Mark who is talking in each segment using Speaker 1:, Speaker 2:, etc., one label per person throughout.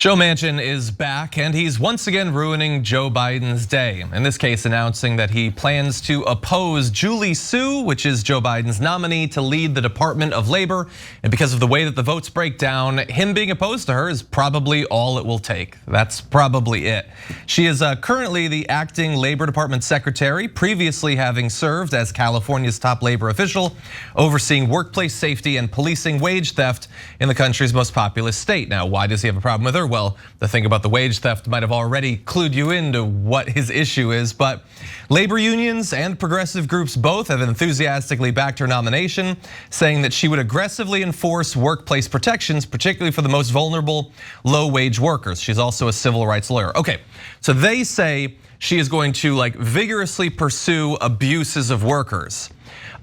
Speaker 1: Joe Manchin is back, and he's once again ruining Joe Biden's day. In this case, announcing that he plans to oppose Julie Su, which is Joe Biden's nominee to lead the Department of Labor. And because of the way that the votes break down, him being opposed to her is probably all it will take. That's probably it. She is currently the acting Labor Department secretary, previously having served as California's top labor official, overseeing workplace safety and policing wage theft in the country's most populous state. Now, why does he have a problem with her? Well, the thing about the wage theft might have already clued you into what his issue is, but labor unions and progressive groups both have enthusiastically backed her nomination, saying that she would aggressively enforce workplace protections, particularly for the most vulnerable low-wage workers. She's also a civil rights lawyer. Okay, so they say she is going to vigorously pursue abuses of workers.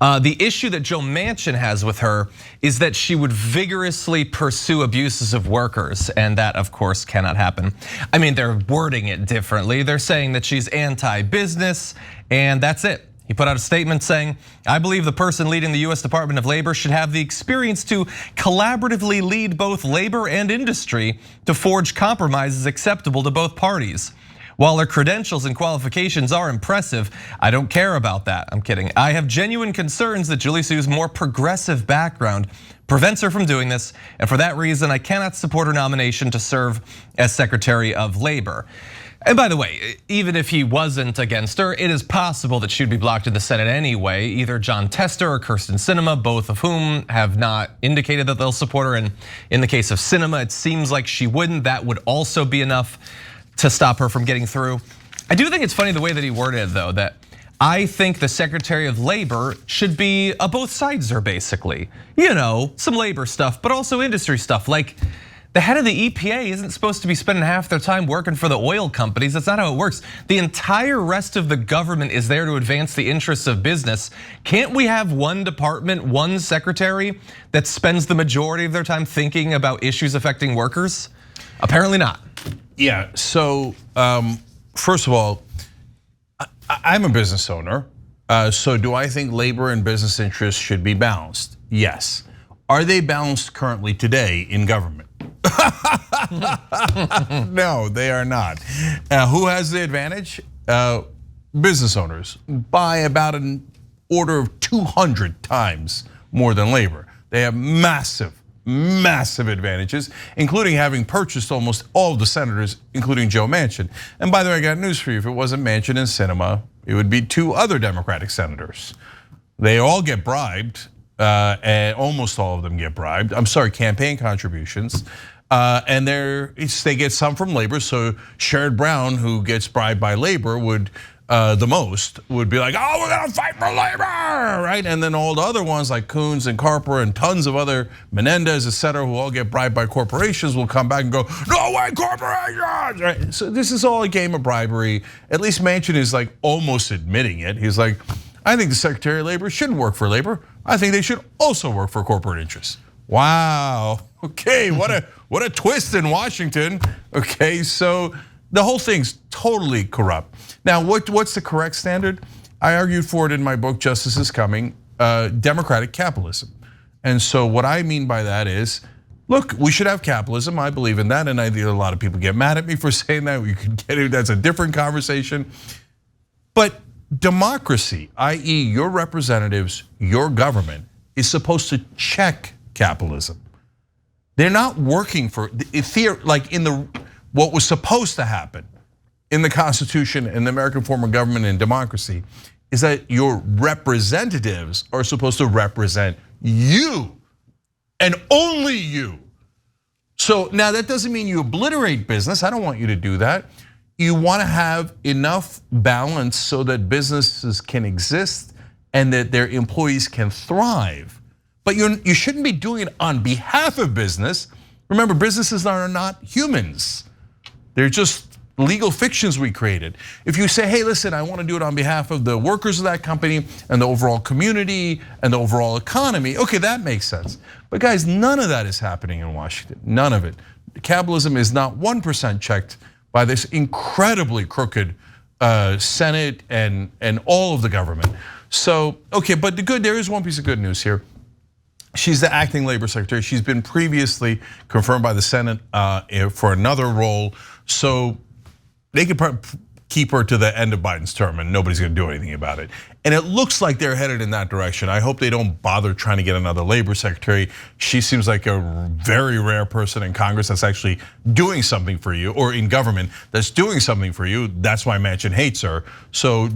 Speaker 1: The issue that Joe Manchin has with her is that she would vigorously pursue abuses of workers, and that of course cannot happen. I mean, they're wording it differently. They're saying that she's anti-business, and that's it. He put out a statement saying, "I believe the person leading the US Department of Labor should have the experience to collaboratively lead both labor and industry to forge compromises acceptable to both parties. While her credentials and qualifications are impressive, I don't care about that." I'm kidding. "I have genuine concerns that Julie Su's more progressive background prevents her from doing this, and for that reason, I cannot support her nomination to serve as Secretary of Labor." And by the way, even if he wasn't against her, it is possible that she'd be blocked in the Senate anyway. Either John Tester or Kirsten Sinema, both of whom have not indicated that they'll support her. And in the case of Sinema, it seems like she wouldn't. That would also be enough to stop her from getting through. I do think it's funny the way that he worded it though, that I think the Secretary of Labor should be a both sides-er basically. You know, some labor stuff, but also industry stuff. Like the head of the EPA isn't supposed to be spending half their time working for the oil companies. That's not how it works. The entire rest of the government is there to advance the interests of business. Can't we have one department, one secretary that spends the majority of their time thinking about issues affecting workers? Apparently not.
Speaker 2: Yeah, so first of all, I'm a business owner. So do I think labor and business interests should be balanced? Yes. Are they balanced currently today in government? No, they are not. Who has the advantage? Business owners by about an order of 200 times more than labor. They have massive advantages, including having purchased almost all of the senators, including Joe Manchin. And by the way, I got news for you. If it wasn't Manchin and Sinema, it would be two other Democratic senators. They all get bribed, and almost all of them get bribed. I'm sorry, campaign contributions. And they get some from labor, so Sherrod Brown, who gets bribed by labor, would the most would be like, "Oh, we're gonna fight for labor," right? And then all the other ones like Coons and Carper and tons of other Menendez, et cetera, who all get bribed by corporations, will come back and go, "No way, corporations!" Right? So this is all a game of bribery. At least Manchin is almost admitting it. He's like, "I think the Secretary of Labor shouldn't work for labor. I think they should also work for corporate interests." Wow. Okay, what a twist in Washington. Okay, so the whole thing's totally corrupt. Now, what's the correct standard? I argued for it in my book, Justice is Coming, democratic capitalism. And so what I mean by that is, look, we should have capitalism. I believe in that, and I think a lot of people get mad at me for saying that. We could get it, that's a different conversation. But democracy, i.e. your representatives, your government, is supposed to check capitalism. They're not working for, what was supposed to happen in the Constitution and the American form of government and democracy is that your representatives are supposed to represent you and only you. So now that doesn't mean you obliterate business. I don't want you to do that. You want to have enough balance so that businesses can exist and that their employees can thrive. But you shouldn't be doing it on behalf of business. Remember, businesses are not humans. They're just legal fictions we created. If you say, "Hey, listen, I want to do it on behalf of the workers of that company and the overall community and the overall economy," okay, that makes sense. But guys, none of that is happening in Washington, none of it. Capitalism is not 1% checked by this incredibly crooked Senate and all of the government. So, okay, but there is one piece of good news here. She's the acting labor secretary. She's been previously confirmed by the Senate for another role. So they could keep her to the end of Biden's term and nobody's gonna do anything about it. And it looks like they're headed in that direction. I hope they don't bother trying to get another labor secretary. She seems like a very rare person in Congress that's actually doing something for you, or in government that's doing something for you. That's why Manchin hates her. So,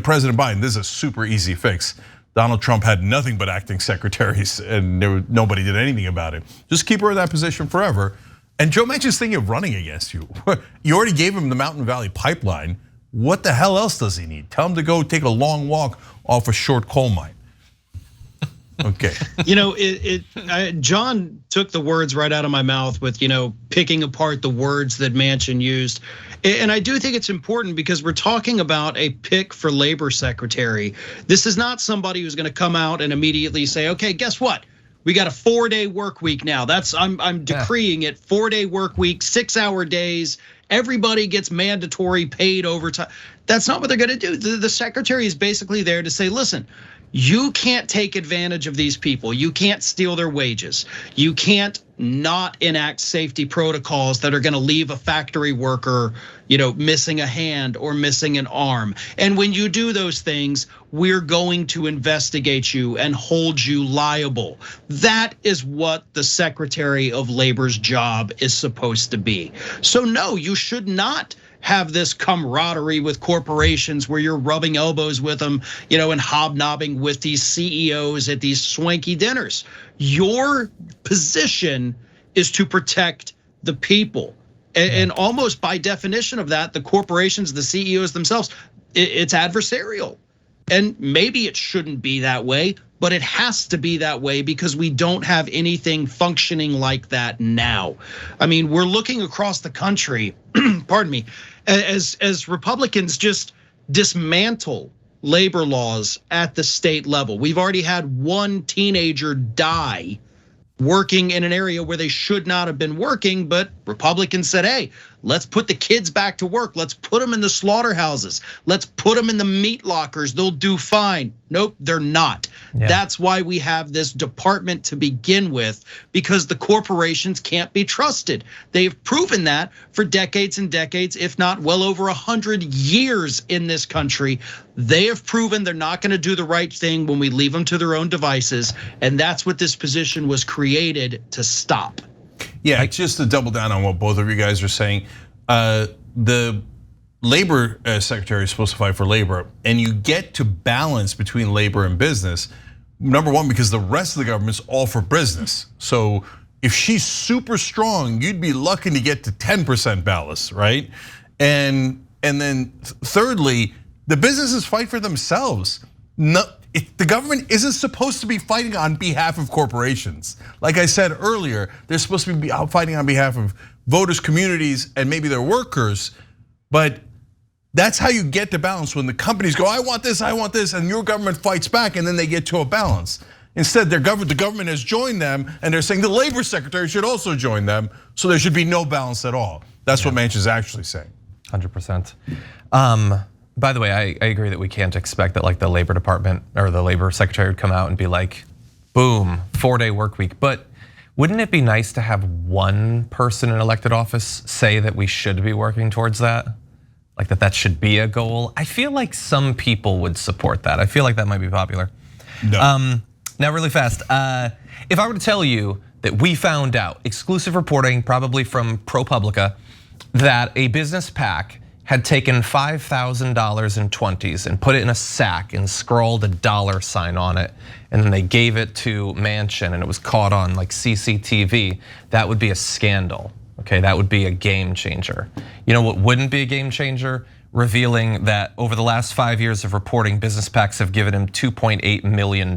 Speaker 2: President Biden, this is a super easy fix. Donald Trump had nothing but acting secretaries and nobody did anything about it. Just keep her in that position forever. And Joe Manchin's thinking of running against you. You already gave him the Mountain Valley Pipeline. What the hell else does he need? Tell him to go take a long walk off a short coal mine. Okay.
Speaker 3: John took the words right out of my mouth with, picking apart the words that Manchin used. And I do think it's important because we're talking about a pick for labor secretary. This is not somebody who's gonna come out and immediately say, okay, guess what? We got a 4-day work week now. I'm decreeing it, 4-day work week, 6-hour days. Everybody gets mandatory paid overtime. That's not what they're gonna do. The secretary is basically there to say, listen, you can't take advantage of these people. You can't steal their wages. You can't not enact safety protocols that are gonna leave a factory worker, missing a hand or missing an arm. And when you do those things, we're going to investigate you and hold you liable. That is what the Secretary of Labor's job is supposed to be. So no, you should not have this camaraderie with corporations where you're rubbing elbows with them, and hobnobbing with these CEOs at these swanky dinners. Your position is to protect the people. And almost by definition of that, the corporations, the CEOs themselves, it's adversarial. And maybe it shouldn't be that way, but it has to be that way because we don't have anything functioning like that now. I mean, we're looking across the country, pardon me, as Republicans just dismantle labor laws at the state level. We've already had one teenager die working in an area where they should not have been working, but Republicans said, hey, let's put the kids back to work. Let's put them in the slaughterhouses. Let's put them in the meat lockers. They'll do fine. Nope, they're not. Yeah. That's why we have this department to begin with, because the corporations can't be trusted. They've proven that for decades and decades, if not well over 100 years in this country. They have proven they're not gonna do the right thing when we leave them to their own devices. And that's what this position was created to stop.
Speaker 2: Yeah, just to double down on what both of you guys are saying, the labor secretary is supposed to fight for labor, and you get to balance between labor and business. Number one, because the rest of the government's all for business. So if she's super strong, you'd be lucky to get to 10% balance, right? And then thirdly, the businesses fight for themselves. The government isn't supposed to be fighting on behalf of corporations. Like I said earlier, they're supposed to be fighting on behalf of voters, communities, and maybe their workers. But that's how you get to balance, when the companies go, I want this, and your government fights back, and then they get to a balance. Instead, the government has joined them, and they're saying the labor secretary should also join them, so there should be no balance at all. That's what Manchin is actually saying.
Speaker 1: 100%. By the way, I agree that we can't expect that like the labor department or the labor secretary would come out and be like, boom, 4-day work week. But wouldn't it be nice to have one person in elected office say that we should be working towards that? Like that should be a goal? I feel like some people would support that. I feel like that might be popular. No. Now really fast, if I were to tell you that we found out, exclusive reporting probably from ProPublica, that a business PAC had taken $5,000 in 20s and put it in a sack and scrawled a $sign on it, and then they gave it to Manchin and it was caught on like CCTV, that would be a scandal, okay? That would be a game changer. You know what wouldn't be a game changer? Revealing that over the last 5 years of reporting, business PACs have given him $2.8 million.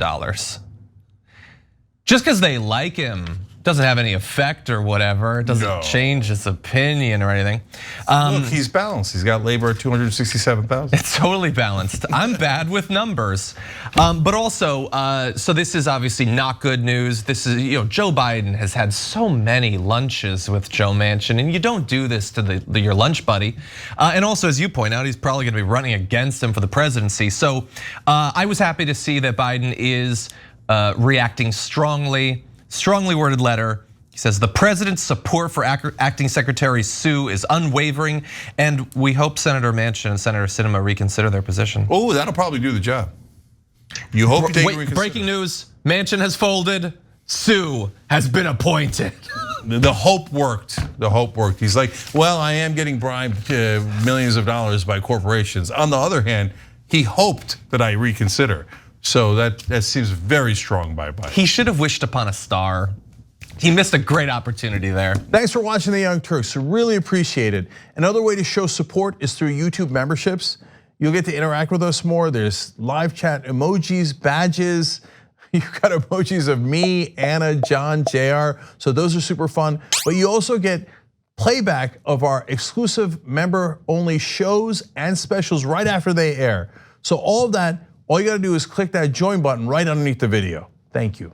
Speaker 1: Just because they like him doesn't have any effect or whatever. It doesn't change his opinion or anything.
Speaker 2: Look, he's balanced. He's got labor at 267,000.
Speaker 1: It's totally balanced. I'm bad with numbers, but also, so this is obviously not good news. This is, Joe Biden has had so many lunches with Joe Manchin, and you don't do this to your lunch buddy. And also, as you point out, he's probably going to be running against him for the presidency. So I was happy to see that Biden is reacting strongly worded letter. He says the president's support for acting Secretary Su is unwavering, and we hope Senator Manchin and Senator Sinema reconsider their position.
Speaker 2: Oh, that'll probably do the job. You hope they reconsider.
Speaker 1: Breaking news, Manchin has folded, Su has been appointed.
Speaker 2: The hope worked. The hope worked. He's like, well, I am getting bribed millions of dollars by corporations. On the other hand, he hoped that I reconsider. So that seems very strong by Biden.
Speaker 1: He should have wished upon a star. He missed a great opportunity there.
Speaker 4: Thanks for watching the Young Turks. Really appreciate it. Another way to show support is through YouTube memberships. You'll get to interact with us more. There's live chat emojis, badges. You've got emojis of me, Anna, John, JR. So those are super fun. But you also get playback of our exclusive member-only shows and specials right after they air. So all of that, all you gotta do is click that join button right underneath the video. Thank you.